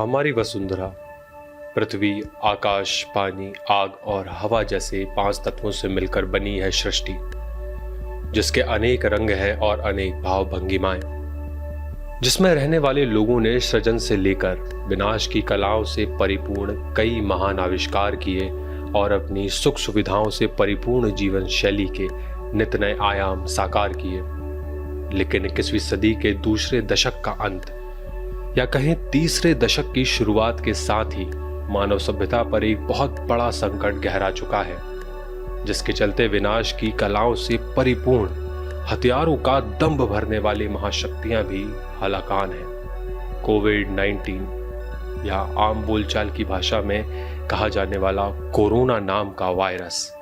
हमारी वसुंधरा पृथ्वी, आकाश, पानी, आग और हवा जैसे 5 तत्वों से मिलकर बनी है सृष्टि, जिसके अनेक रंग हैं और अनेक भाव भंगिमाएं, जिसमें रहने वाले लोगों ने सृजन से लेकर विनाश की कलाओं से परिपूर्ण कई महान आविष्कार किए और अपनी सुख सुविधाओं से परिपूर्ण जीवन शैली के नित नए आयाम साकार किए। लेकिन 21वीं सदी के दूसरे दशक का अंत या कहें तीसरे दशक की शुरुआत के साथ ही मानव सभ्यता पर एक बहुत बड़ा संकट गहरा चुका है, जिसके चलते विनाश की कलाओं से परिपूर्ण हथियारों का दंभ भरने वाली महाशक्तियां भी हलाकान हैं। कोविड-19 या आम बोलचाल की भाषा में कहा जाने वाला कोरोना नाम का वायरस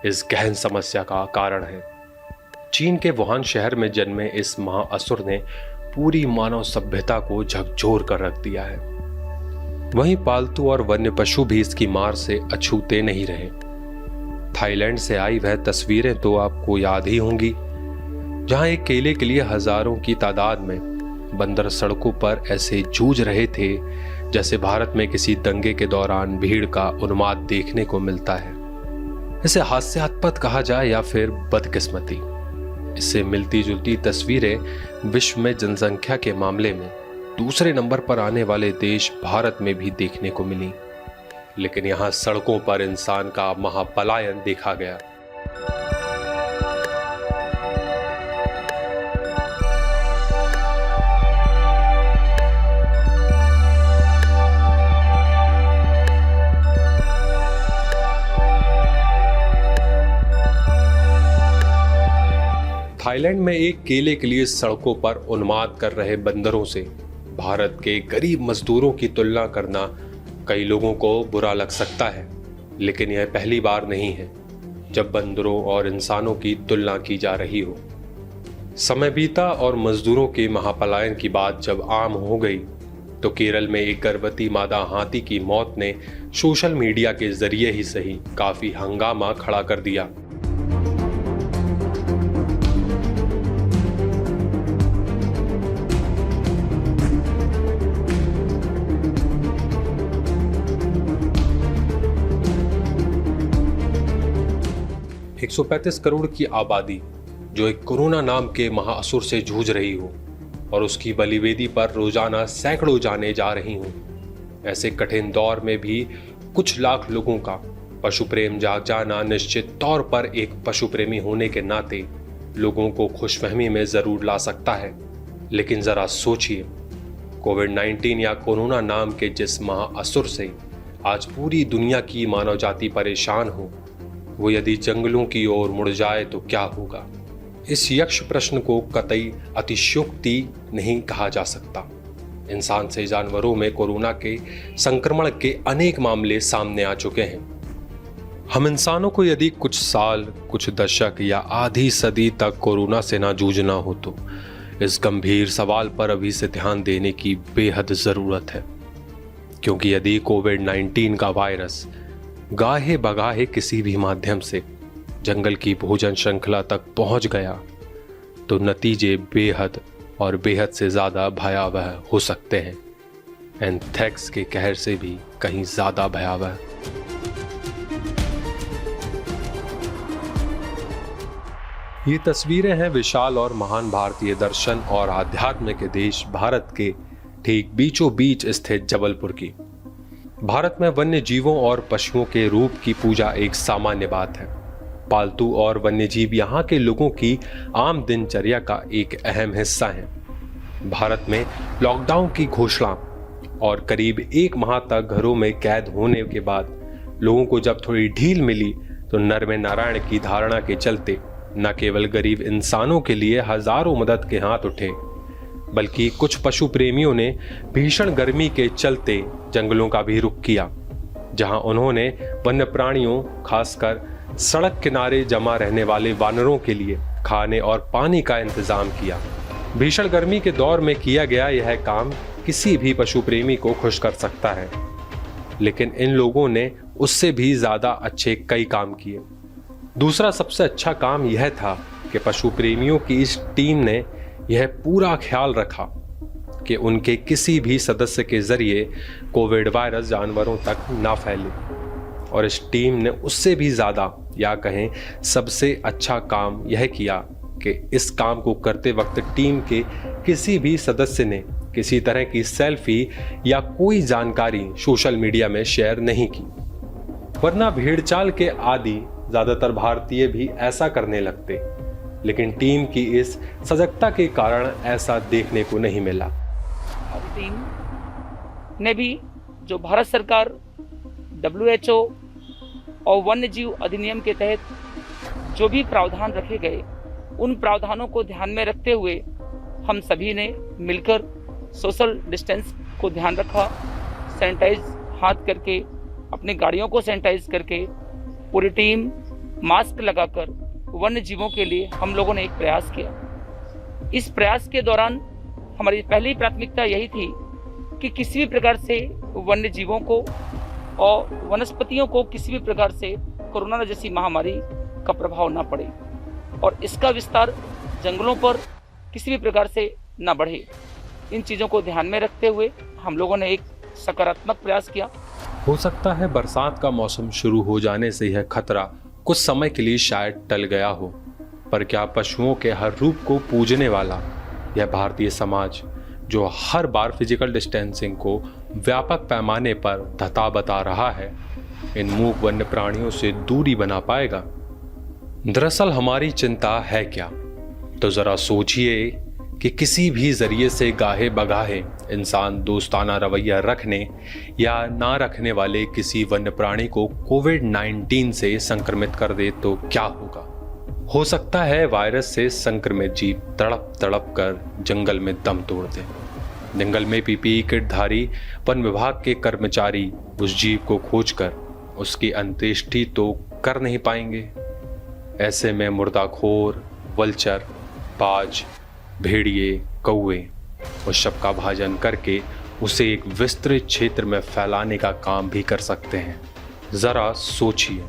इस गहन समस्या का कारण है। चीन के वुहान शहर में जन्मे इस महाअसुर ने पूरी मानव सभ्यता को झकझोर कर रख दिया है। वहीं पालतू और वन्य पशु भी इसकी मार से अछूते नहीं रहे। थाईलैंड से आई वह तस्वीरें तो आपको याद ही होंगी, जहां एक केले के लिए हजारों की तादाद में बंदर सड़कों पर ऐसे जूझ रहे थे जैसे भारत में किसी दंगे के दौरान भीड़ का उन्माद देखने को मिलता है। इसे हास्यास्पद कहा जाए या फिर बदकिस्मती, इससे मिलती जुलती तस्वीरें विश्व में जनसंख्या के मामले में दूसरे नंबर पर आने वाले देश भारत में भी देखने को मिली। लेकिन यहां सड़कों पर इंसान का महापलायन देखा गया। थाईलैंड में एक केले के लिए सड़कों पर उन्माद कर रहे बंदरों से भारत के गरीब मजदूरों की तुलना करना कई लोगों को बुरा लग सकता है, लेकिन यह पहली बार नहीं है जब बंदरों और इंसानों की तुलना की जा रही हो। समय बीता और मजदूरों के महापलायन की बात जब आम हो गई तो केरल में एक गर्भवती मादा हाथी की मौत ने सोशल मीडिया के जरिए ही सही काफी हंगामा खड़ा कर दिया। एक 135 करोड़ की आबादी जो एक कोरोना नाम के महाअसुर से जूझ रही हो और उसकी बलिवेदी पर रोजाना सैकड़ों जाने जा रही हों, ऐसे कठिन दौर में भी कुछ लाख लोगों का पशु प्रेम जाग जाना निश्चित तौर पर एक पशु प्रेमी होने के नाते लोगों को खुशफहमी में जरूर ला सकता है। लेकिन जरा सोचिए, कोविड-19 या कोरोना नाम के जिस महाअसुर से आज पूरी दुनिया की मानव जाति परेशान हो, वो यदि जंगलों की ओर मुड़ जाए तो क्या होगा? इस यक्ष प्रश्न को कतई अतिशयोक्ति नहीं कहा जा सकता। इंसान से जानवरों में कोरोना के संक्रमण के अनेक मामले सामने आ चुके हैं। हम इंसानों को यदि कुछ साल, कुछ दशक या आधी सदी तक कोरोना से ना जूझना हो तो इस गंभीर सवाल पर अभी से ध्यान देने की बेहद जरूरत है, क्योंकि यदि कोविड-19 का वायरस गाहे बगाहे किसी भी माध्यम से जंगल की भोजन श्रृंखला तक पहुंच गया तो नतीजे बेहद और बेहद से ज्यादा भयावह हो सकते हैं। एंथ्रेक्स के कहर से भी कहीं ज्यादा भयावह। ये तस्वीरें हैं विशाल और महान भारतीय दर्शन और आध्यात्म के देश भारत के ठीक बीचों बीच स्थित जबलपुर की। भारत में वन्य जीवों और पशुओं के रूप की पूजा एक सामान्य बात है। पालतू और वन्यजीव यहाँ के लोगों की आम दिनचर्या का एक अहम हिस्सा है। भारत में लॉकडाउन की घोषणा और करीब 1 माह तक घरों में कैद होने के बाद लोगों को जब थोड़ी ढील मिली तो नर में नारायण की धारणा के चलते न केवल गरीब इंसानों के लिए हजारों मदद के हाथ उठे, बल्कि कुछ पशु प्रेमियों ने भीषण गर्मी के चलते जंगलों का भी रुख किया, जहां उन्होंने वन्य प्राणियों, खासकर सड़क किनारे जमा रहने वाले वानरों के लिए खाने और पानी का इंतजाम किया। भीषण गर्मी के दौर में किया गया यह काम किसी भी पशु प्रेमी को खुश कर सकता है, लेकिन इन लोगों ने उससे भी ज्यादा अच्छे कई काम किए। दूसरा सबसे अच्छा काम यह था कि पशु प्रेमियों की इस टीम ने यह पूरा ख्याल रखा कि उनके किसी भी सदस्य के जरिए कोविड वायरस जानवरों तक ना फैले। और इस टीम ने उससे भी ज़्यादा या कहें सबसे अच्छा काम यह किया कि इस काम को करते वक्त टीम के किसी भी सदस्य ने किसी तरह की सेल्फी या कोई जानकारी सोशल मीडिया में शेयर नहीं की, वरना भेड़चाल के आदी ज़्यादातर भारतीय भी ऐसा करने लगते। लेकिन टीम की इस सजगता के कारण ऐसा देखने को नहीं मिला। हमारी टीम ने भी जो भारत सरकार WHO और वन्य जीव अधिनियम के तहत जो भी प्रावधान रखे गए, उन प्रावधानों को ध्यान में रखते हुए हम सभी ने मिलकर सोशल डिस्टेंस को ध्यान रखा, सैनिटाइज हाथ करके, अपनी गाड़ियों को सैनिटाइज करके, पूरी टीम मास्क लगाकर वन्य जीवों के लिए हम लोगों ने एक प्रयास किया। इस प्रयास के दौरान हमारी पहली प्राथमिकता यही थी कि किसी भी प्रकार से वन्य जीवों को और वनस्पतियों को किसी भी प्रकार से कोरोना जैसी महामारी का प्रभाव ना पड़े और इसका विस्तार जंगलों पर किसी भी प्रकार से ना बढ़े। इन चीज़ों को ध्यान में रखते हुए हम लोगों ने एक सकारात्मक प्रयास किया। हो सकता है बरसात का मौसम शुरू हो जाने से यह खतरा कुछ समय के लिए शायद टल गया हो, पर क्या पशुओं के हर रूप को पूजने वाला यह भारतीय समाज, जो हर बार फिजिकल डिस्टेंसिंग को व्यापक पैमाने पर धता बता रहा है, इन मूक वन्य प्राणियों से दूरी बना पाएगा? दरअसल हमारी चिंता है क्या? तो जरा सोचिए कि किसी भी जरिए से गाहे बगाहे इंसान दोस्ताना रवैया रखने या ना रखने वाले किसी वन्य प्राणी को कोविड-19 से संक्रमित कर दे तो क्या होगा? हो सकता है वायरस से संक्रमित जीव तड़प तड़प कर जंगल में दम तोड़ दे। जंगल में PPE किट धारी वन विभाग के कर्मचारी उस जीव को खोजकर उसकी अंत्येष्टि तो कर नहीं पाएंगे। ऐसे में मुर्दाखोर, वल्चर, बाज, भेड़िए, कौवे उस शव का भाजन करके उसे एक विस्तृत क्षेत्र में फैलाने का काम भी कर सकते हैं। ज़रा सोचिए,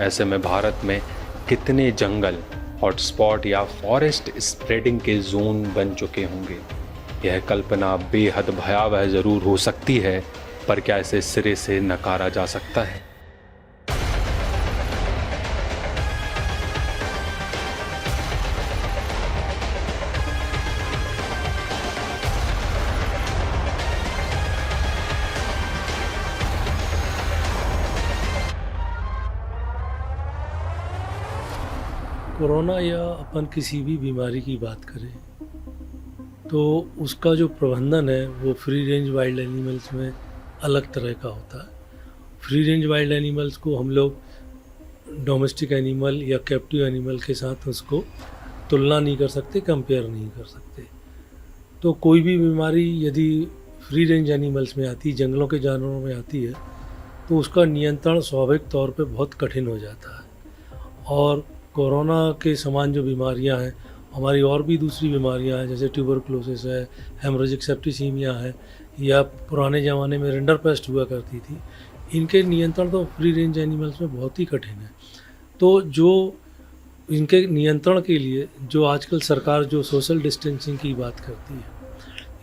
ऐसे में भारत में कितने जंगल हॉटस्पॉट या फॉरेस्ट स्प्रेडिंग के जोन बन चुके होंगे। यह कल्पना बेहद भयावह ज़रूर हो सकती है, पर क्या इसे सिरे से नकारा जा सकता है? कोरोना या अपन किसी भी बीमारी की बात करें तो उसका जो प्रबंधन है वो फ्री रेंज वाइल्ड एनिमल्स में अलग तरह का होता है। फ्री रेंज वाइल्ड एनिमल्स को हम लोग डोमेस्टिक एनिमल या कैप्टिव एनिमल के साथ उसको तुलना नहीं कर सकते, कंपेयर नहीं कर सकते। तो कोई भी बीमारी यदि फ्री रेंज एनिमल्स में आती, जंगलों के जानवरों में आती है, तो उसका नियंत्रण स्वाभाविक तौर पे बहुत कठिन हो जाता है। और कोरोना के समान जो बीमारियां हैं, हमारी और भी दूसरी बीमारियां हैं, जैसे ट्यूबरकुलोसिस है, हेमोरेजिक सेप्टिसीमिया है, या पुराने ज़माने में रिंडरपेस्ट हुआ करती थी, इनके नियंत्रण तो फ्री रेंज एनिमल्स में बहुत ही कठिन है। तो जो इनके नियंत्रण के लिए जो आजकल सरकार जो सोशल डिस्टेंसिंग की बात करती है,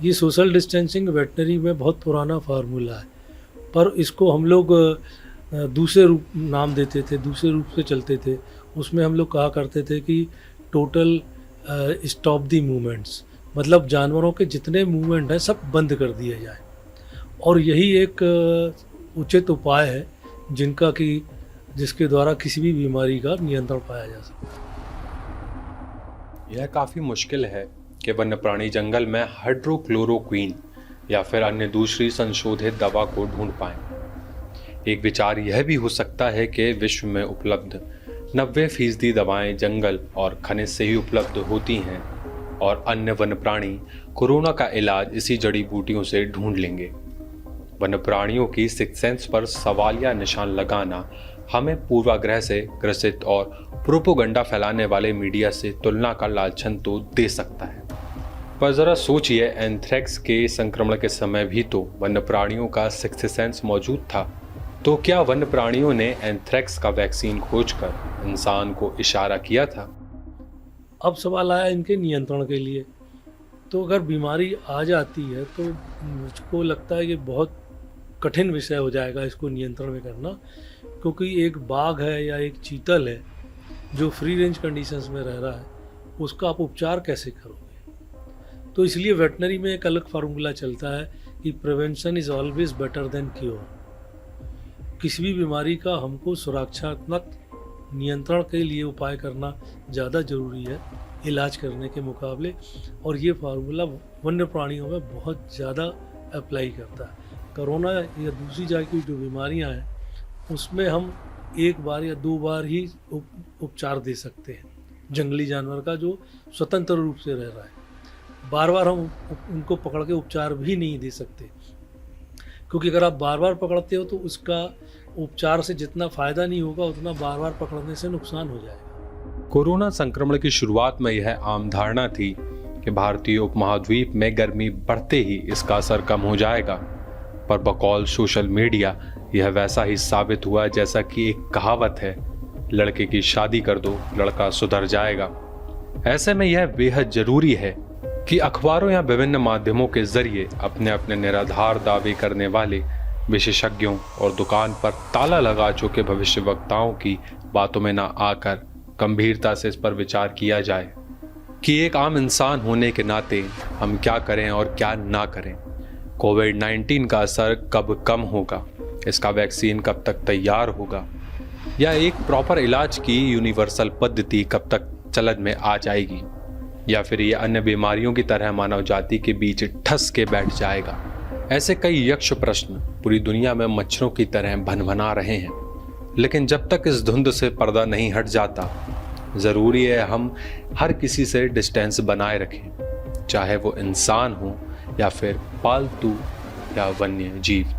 ये सोशल डिस्टेंसिंग वेटनरी में बहुत पुराना फार्मूला है, पर इसको हम लोग दूसरे रूप नाम देते थे, दूसरे रूप से चलते थे। उसमें हम लोग कहा करते थे कि टोटल स्टॉप दी मूवमेंट्स, मतलब जानवरों के जितने मूवमेंट हैं सब बंद कर दिए जाए। और यही एक उचित उपाय है जिसके द्वारा किसी भी बीमारी का नियंत्रण पाया जा सकता है। यह काफ़ी मुश्किल है कि वन्य प्राणी जंगल में हाइड्रोक्लोरोक्वीन या फिर अन्य दूसरी संशोधित दवा को ढूंढ पाएं। एक विचार यह भी हो सकता है कि विश्व में उपलब्ध 90% दवाएं जंगल और खनिज से ही उपलब्ध होती हैं और अन्य वन्य प्राणी कोरोना का इलाज इसी जड़ी बूटियों से ढूंढ लेंगे। वन्य प्राणियों की सिक्स सेंस पर सवालिया निशान लगाना हमें पूर्वाग्रह से ग्रसित और प्रोपोगंडा फैलाने वाले मीडिया से तुलना का लालचन तो दे सकता है। पर जरा सोचिए, एंथ्रेक्स के संक्रमण के समय भी तो वन्य प्राणियों का सिक्स सेंस मौजूद था। तो क्या वन्य प्राणियों ने एंथ्रेक्स का वैक्सीन खोजकर इंसान को इशारा किया था? अब सवाल आया इनके नियंत्रण के लिए। तो अगर बीमारी आ जाती है तो मुझको लगता है कि बहुत कठिन विषय हो जाएगा इसको नियंत्रण में करना, क्योंकि एक बाघ है या एक चीतल है जो फ्री रेंज कंडीशंस में रह रहा है, उसका आप उपचार कैसे करोगे। तो इसलिए वेटनरी में एक अलग फार्मूला चलता है कि prevention is always better than cure. किसी भी बीमारी का हमको सुरक्षात्मक नियंत्रण के लिए उपाय करना ज़्यादा ज़रूरी है इलाज करने के मुकाबले, और ये फार्मूला वन्य प्राणियों में बहुत ज़्यादा अप्लाई करता है। कोरोना या दूसरी जात की जो बीमारियां हैं उसमें हम एक बार या दो बार ही उपचार दे सकते हैं जंगली जानवर का जो स्वतंत्र रूप से रह रहा है। बार बार हम उनको पकड़ के उपचार भी नहीं दे सकते, क्योंकि अगर आप बार बार पकड़ते हो तो उसका उपचार से जितना फ़ायदा नहीं होगा उतना बार बार पकड़ने से नुकसान हो जाएगा। कोरोना संक्रमण की शुरुआत में यह आम धारणा थी कि भारतीय उपमहाद्वीप में गर्मी बढ़ते ही इसका असर कम हो जाएगा, पर बकौल सोशल मीडिया यह वैसा ही साबित हुआ जैसा कि एक कहावत है, लड़के की शादी कर दो लड़का सुधर जाएगा। ऐसे में यह बेहद जरूरी है कि अखबारों या विभिन्न माध्यमों के जरिए अपने अपने निराधार दावे करने वाले विशेषज्ञों और दुकान पर ताला लगा चुके भविष्यवक्ताओं की बातों में न आकर गंभीरता से इस पर विचार किया जाए कि एक आम इंसान होने के नाते हम क्या करें और क्या ना करें। कोविड-19 का असर कब कम होगा, इसका वैक्सीन कब तक तैयार होगा, या एक प्रॉपर इलाज की यूनिवर्सल पद्धति कब तक चलन में आ जाएगी, या फिर ये अन्य बीमारियों की तरह मानव जाति के बीच ठस के बैठ जाएगा। ऐसे कई यक्ष प्रश्न पूरी दुनिया में मच्छरों की तरह भनभना रहे हैं, लेकिन जब तक इस धुंध से पर्दा नहीं हट जाता, ज़रूरी है हम हर किसी से डिस्टेंस बनाए रखें, चाहे वो इंसान हो या फिर पालतू या वन्य जीव।